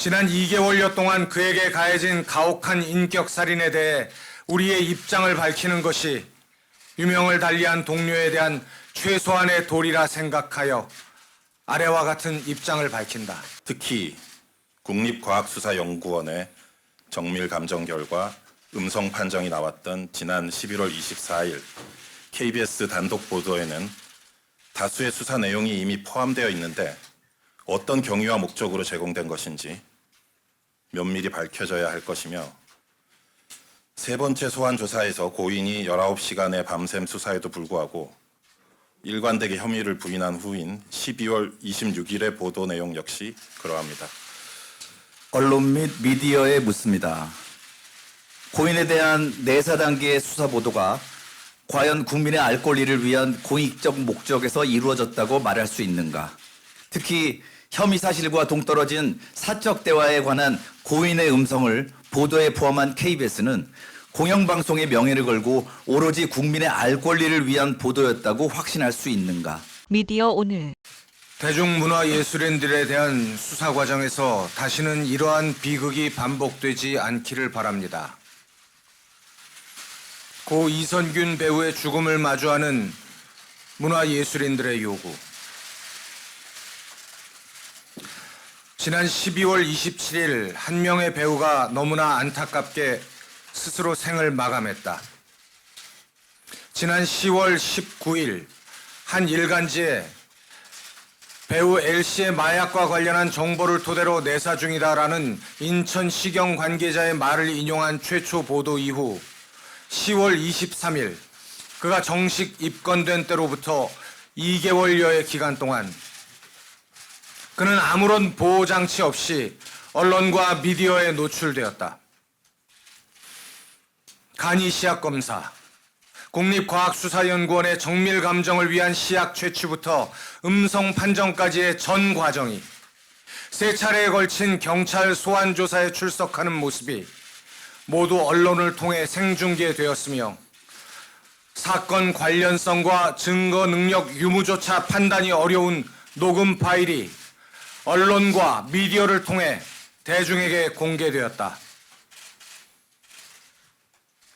지난 2개월여 동안 그에게 가해진 가혹한 인격살인에 대해 우리의 입장을 밝히는 것이 유명을 달리한 동료에 대한 최소한의 도리라 생각하여 아래와 같은 입장을 밝힌다. 특히 국립과학수사연구원의 정밀 감정 결과 음성 판정이 나왔던 지난 11월 24일 KBS 단독 보도에는 다수의 수사 내용이 이미 포함되어 있는데 어떤 경위와 목적으로 제공된 것인지 면밀히 밝혀져야 할 것이며, 세 번째 소환 조사에서 고인이 19시간의 밤샘 수사에도 불구하고 일관되게 혐의를 부인한 후인 12월 26일의 보도 내용 역시 그러합니다. 언론 및 미디어에 묻습니다. 고인에 대한 내사 단계의 수사 보도가 과연 국민의 알 권리를 위한 공익적 목적에서 이루어졌다고 말할 수 있는가? 특히 혐의 사실과 동떨어진 사적 대화에 관한 고인의 음성을 보도에 포함한 KBS는 공영방송의 명예를 걸고 오로지 국민의 알 권리를 위한 보도였다고 확신할 수 있는가? 미디어 오늘 대중문화예술인들에 대한 수사 과정에서 다시는 이러한 비극이 반복되지 않기를 바랍니다. 고 이선균 배우의 죽음을 마주하는 문화예술인들의 요구. 지난 12월 27일 한 명의 배우가 너무나 안타깝게 스스로 생을 마감했다. 지난 10월 19일 한 일간지에 배우 L씨의 마약과 관련한 정보를 토대로 내사 중이다라는 인천시경 관계자의 말을 인용한 최초 보도 이후 10월 23일 그가 정식 입건된 때로부터 2개월여의 기간 동안 그는 아무런 보호장치 없이 언론과 미디어에 노출되었다. 간이 시약검사, 국립과학수사연구원의 정밀감정을 위한 시약 채취부터 음성 판정까지의 전 과정이 세 차례에 걸친 경찰 소환조사에 출석하는 모습이 모두 언론을 통해 생중계되었으며 사건 관련성과 증거 능력 유무조차 판단이 어려운 녹음 파일이 언론과 미디어를 통해 대중에게 공개되었다.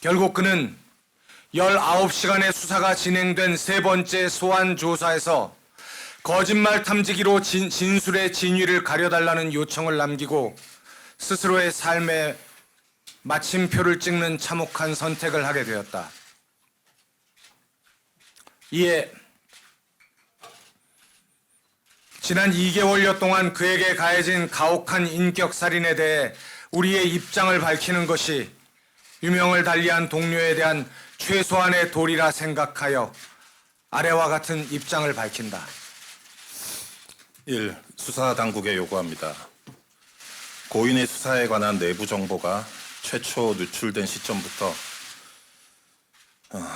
결국 그는 19시간의 수사가 진행된 세 번째 소환 조사에서 거짓말 탐지기로 진술의 진위를 가려달라는 요청을 남기고 스스로의 삶에 마침표를 찍는 참혹한 선택을 하게 되었다. 이에 지난 2개월여 동안 그에게 가해진 가혹한 인격살인에 대해 우리의 입장을 밝히는 것이 유명을 달리한 동료에 대한 최소한의 도리라 생각하여 아래와 같은 입장을 밝힌다. 1. 수사당국에 요구합니다. 고인의 수사에 관한 내부 정보가 최초 누출된 시점부터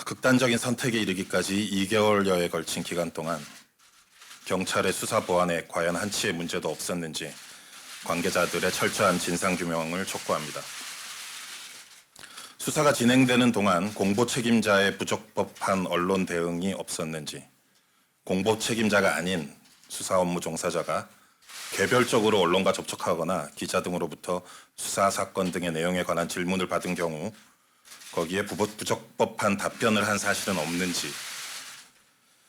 극단적인 선택에 이르기까지 2개월여에 걸친 기간 동안 경찰의 수사 보안에 과연 한치의 문제도 없었는지 관계자들의 철저한 진상규명을 촉구합니다. 수사가 진행되는 동안 공보 책임자의 부적법한 언론 대응이 없었는지, 공보 책임자가 아닌 수사 업무 종사자가 개별적으로 언론과 접촉하거나 기자 등으로부터 수사 사건 등의 내용에 관한 질문을 받은 경우 거기에 부적법한 답변을 한 사실은 없는지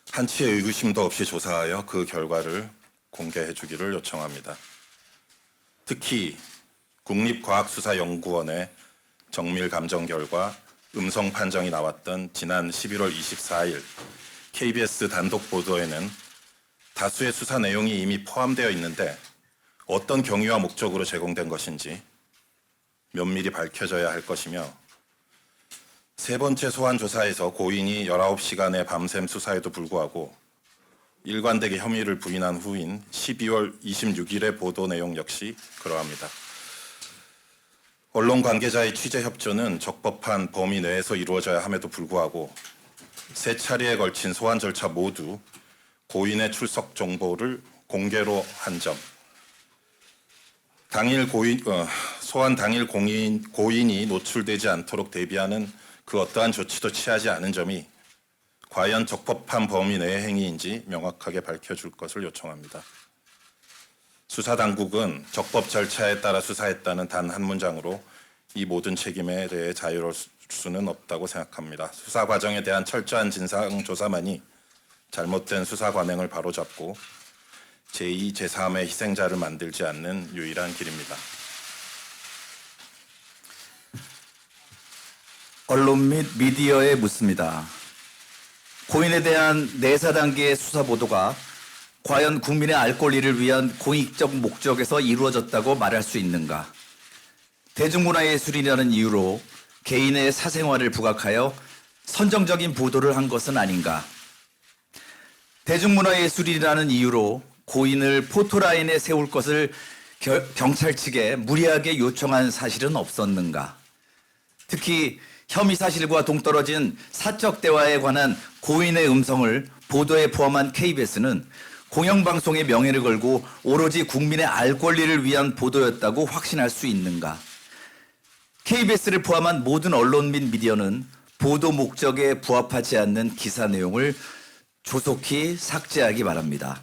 한치의 의구심도 없이 조사하여 그 결과를 공개해 주기를 요청합니다. 특히 국립과학수사연구원의 정밀 감정 결과 음성 판정이 나왔던 지난 11월 24일 KBS 단독 보도에는 다수의 수사 내용이 이미 포함되어 있는데 어떤 경위와 목적으로 제공된 것인지 면밀히 밝혀져야 할 것이며, 세 번째 소환 조사에서 고인이 19시간의 밤샘 수사에도 불구하고 일관되게 혐의를 부인한 후인 12월 26일의 보도 내용 역시 그러합니다. 언론 관계자의 취재 협조는 적법한 범위 내에서 이루어져야 함에도 불구하고 세 차례에 걸친 소환 절차 모두 고인의 출석 정보를 공개로 한 점, 소환 당일 고인이 노출되지 않도록 대비하는 그 어떠한 조치도 취하지 않은 점이 과연 적법한 범위 내의 행위인지 명확하게 밝혀줄 것을 요청합니다. 수사당국은 적법 절차에 따라 수사했다는 단 한 문장으로 이 모든 책임에 대해 자유로울 수는 없다고 생각합니다. 수사 과정에 대한 철저한 진상조사만이 잘못된 수사 관행을 바로잡고 제2, 제3의 희생자를 만들지 않는 유일한 길입니다. 언론 및 미디어에 묻습니다. 고인에 대한 내사 단계의 수사 보도가 과연 국민의 알 권리를 위한 공익적 목적에서 이루어졌다고 말할 수 있는가? 대중문화예술이라는 이유로 개인의 사생활을 부각하여 선정적인 보도를 한 것은 아닌가? 대중문화예술이라는 이유로 고인을 포토라인에 세울 것을 경찰 측에 무리하게 요청한 사실은 없었는가? 특히 혐의 사실과 동떨어진 사적 대화에 관한 고인의 음성을 보도에 포함한 KBS는 공영방송의 명예를 걸고 오로지 국민의 알 권리를 위한 보도였다고 확신할 수 있는가? KBS를 포함한 모든 언론 및 미디어는 보도 목적에 부합하지 않는 기사 내용을 조속히 삭제하기 바랍니다.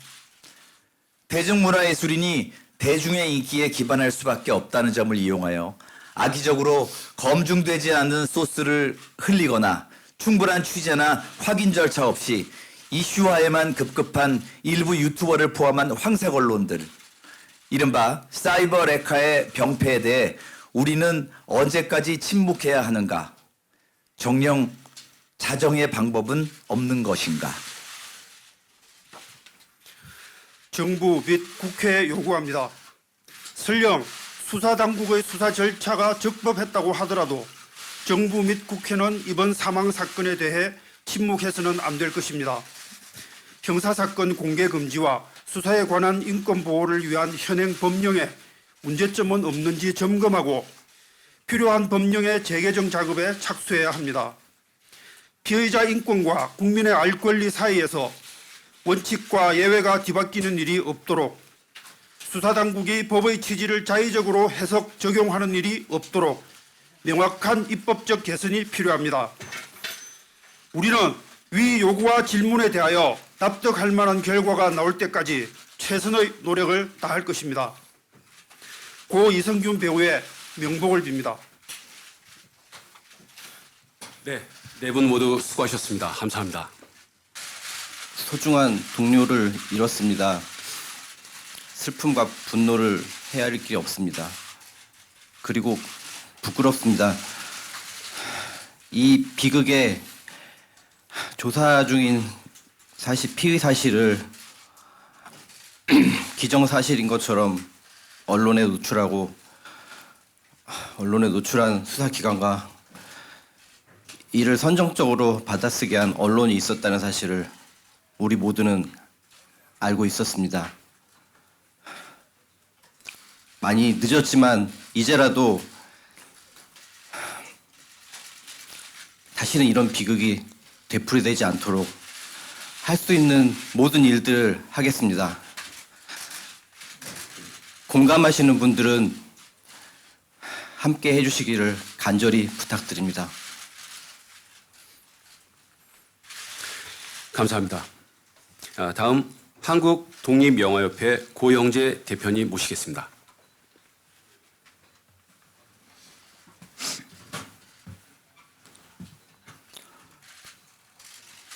대중문화예술인이 대중의 인기에 기반할 수밖에 없다는 점을 이용하여 악의적으로 검증되지 않은 소스를 흘리거나 충분한 취재나 확인 절차 없이 이슈화에만 급급한 일부 유튜버를 포함한 황색 언론들, 이른바 사이버 레카의 병폐에 대해 우리는 언제까지 침묵해야 하는가? 정령 자정의 방법은 없는 것인가? 정부 및 국회에 요구합니다. 설령 수사당국의 수사 절차가 적법했다고 하더라도 정부 및 국회는 이번 사망 사건에 대해 침묵해서는 안 될 것입니다. 형사사건 공개 금지와 수사에 관한 인권 보호를 위한 현행 법령에 문제점은 없는지 점검하고 필요한 법령의 재개정 작업에 착수해야 합니다. 피의자 인권과 국민의 알 권리 사이에서 원칙과 예외가 뒤바뀌는 일이 없도록, 수사당국이 법의 취지를 자의적으로 해석, 적용하는 일이 없도록 명확한 입법적 개선이 필요합니다. 우리는 위 요구와 질문에 대하여 납득할 만한 결과가 나올 때까지 최선의 노력을 다할 것입니다. 고 이성균 배우의 명복을 빕니다. 네, 네 분 모두 수고하셨습니다. 감사합니다. 소중한 동료를 잃었습니다. 슬픔과 분노를 헤아릴 길이 없습니다. 그리고 부끄럽습니다. 이 비극의 조사 중인 피의 사실을 기정사실인 것처럼 언론에 노출한 수사기관과 이를 선정적으로 받아쓰게 한 언론이 있었다는 사실을 우리 모두는 알고 있었습니다. 많이 늦었지만 이제라도 다시는 이런 비극이 되풀이되지 않도록 할 수 있는 모든 일들을 하겠습니다. 공감하시는 분들은 함께 해주시기를 간절히 부탁드립니다. 감사합니다. 다음 한국독립영화협회 고영재 대표님 모시겠습니다.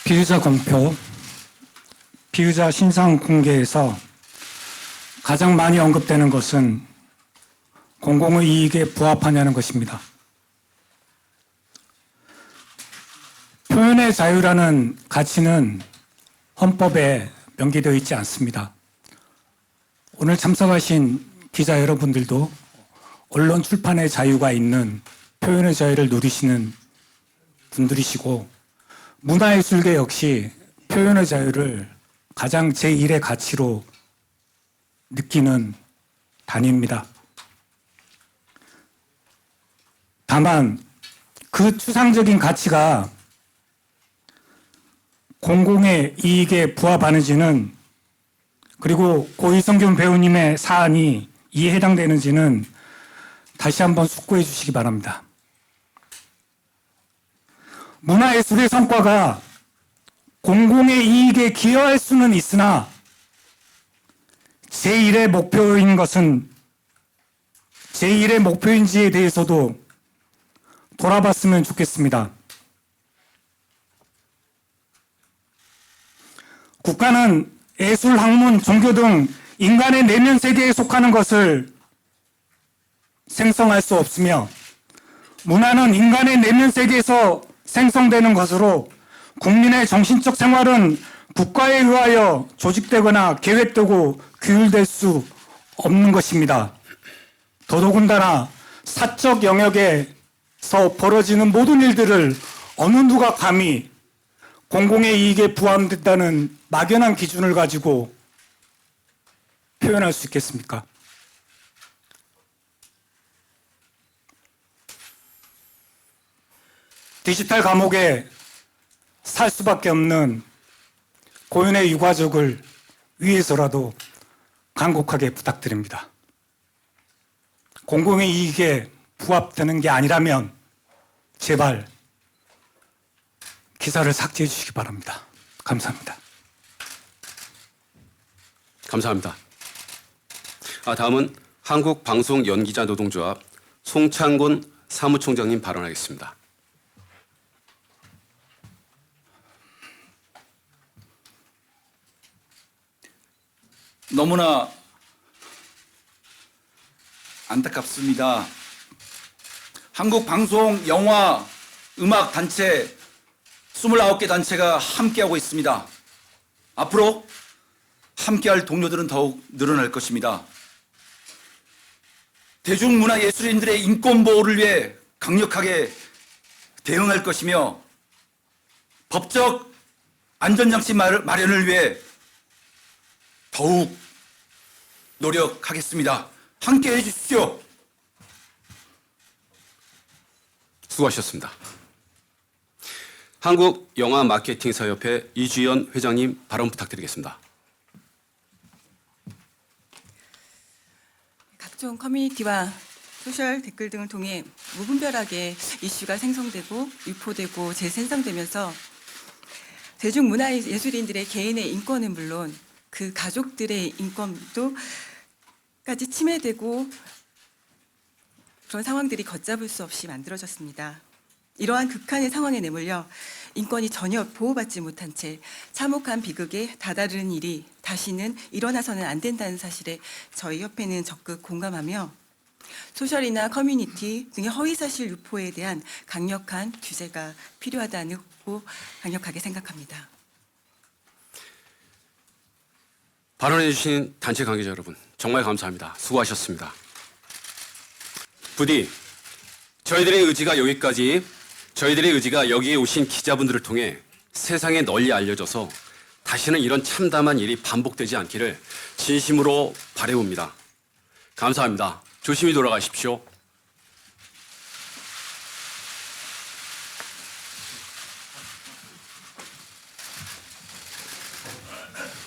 피의자 공표, 피의자 신상 공개에서 가장 많이 언급되는 것은 공공의 이익에 부합하냐는 것입니다. 표현의 자유라는 가치는 헌법에 명기되어 있지 않습니다. 오늘 참석하신 기자 여러분들도 언론 출판의 자유가 있는 표현의 자유를 누리시는 분들이시고, 문화예술계 역시 표현의 자유를 가장 제1의 가치로 느끼는 단위입니다. 다만 그 추상적인 가치가 공공의 이익에 부합하는지는, 그리고 고이성균 배우님의 사안이 이에 해당되는지는 다시 한번 숙고해 주시기 바랍니다. 문화예술의 성과가 공공의 이익에 기여할 수는 있으나 제1의 목표인 것은 제1의 목표인지에 대해서도 돌아봤으면 좋겠습니다. 국가는 예술, 학문, 종교 등 인간의 내면 세계에 속하는 것을 생성할 수 없으며 문화는 인간의 내면 세계에서 생성되는 것으로 국민의 정신적 생활은 국가에 의하여 조직되거나 계획되고 규율될 수 없는 것입니다. 더더군다나 사적 영역에서 벌어지는 모든 일들을 어느 누가 감히 공공의 이익에 부합된다는 막연한 기준을 가지고 표현할 수 있겠습니까? 디지털 감옥에 살 수밖에 없는 고인의 유가족을 위해서라도 간곡하게 부탁드립니다. 공공의 이익에 부합되는 게 아니라면 제발 기사를 삭제해 주시기 바랍니다. 감사합니다. 감사합니다. 다음은 한국방송연기자노동조합 송창곤 사무총장님 발언하겠습니다. 너무나 안타깝습니다. 한국 방송, 영화, 음악 단체 29개 단체가 함께하고 있습니다. 앞으로 함께할 동료들은 더욱 늘어날 것입니다. 대중문화예술인들의 인권 보호를 위해 강력하게 대응할 것이며 법적 안전장치 마련을 위해 더욱 노력하겠습니다. 함께해 주십시오. 수고하셨습니다. 한국영화마케팅사협회 이주연 회장님 발언 부탁드리겠습니다. 각종 커뮤니티와 소셜 댓글 등을 통해 무분별하게 이슈가 생성되고 유포되고 재생성되면서 대중문화예술인들의 개인의 인권은 물론 그 가족들의 인권도 까지 침해되고 그런 상황들이 걷잡을 수 없이 만들어졌습니다. 이러한 극한의 상황에 내몰려 인권이 전혀 보호받지 못한 채 참혹한 비극에 다다르는 일이 다시는 일어나서는 안 된다는 사실에 저희 협회는 적극 공감하며 소셜이나 커뮤니티 등의 허위사실 유포에 대한 강력한 규제가 필요하다고 강력하게 생각합니다. 발언해 주신 단체 관계자 여러분 정말 감사합니다. 수고하셨습니다. 부디 저희들의 의지가 여기에 오신 기자분들을 통해 세상에 널리 알려져서 다시는 이런 참담한 일이 반복되지 않기를 진심으로 바라옵니다. 감사합니다. 조심히 돌아가십시오.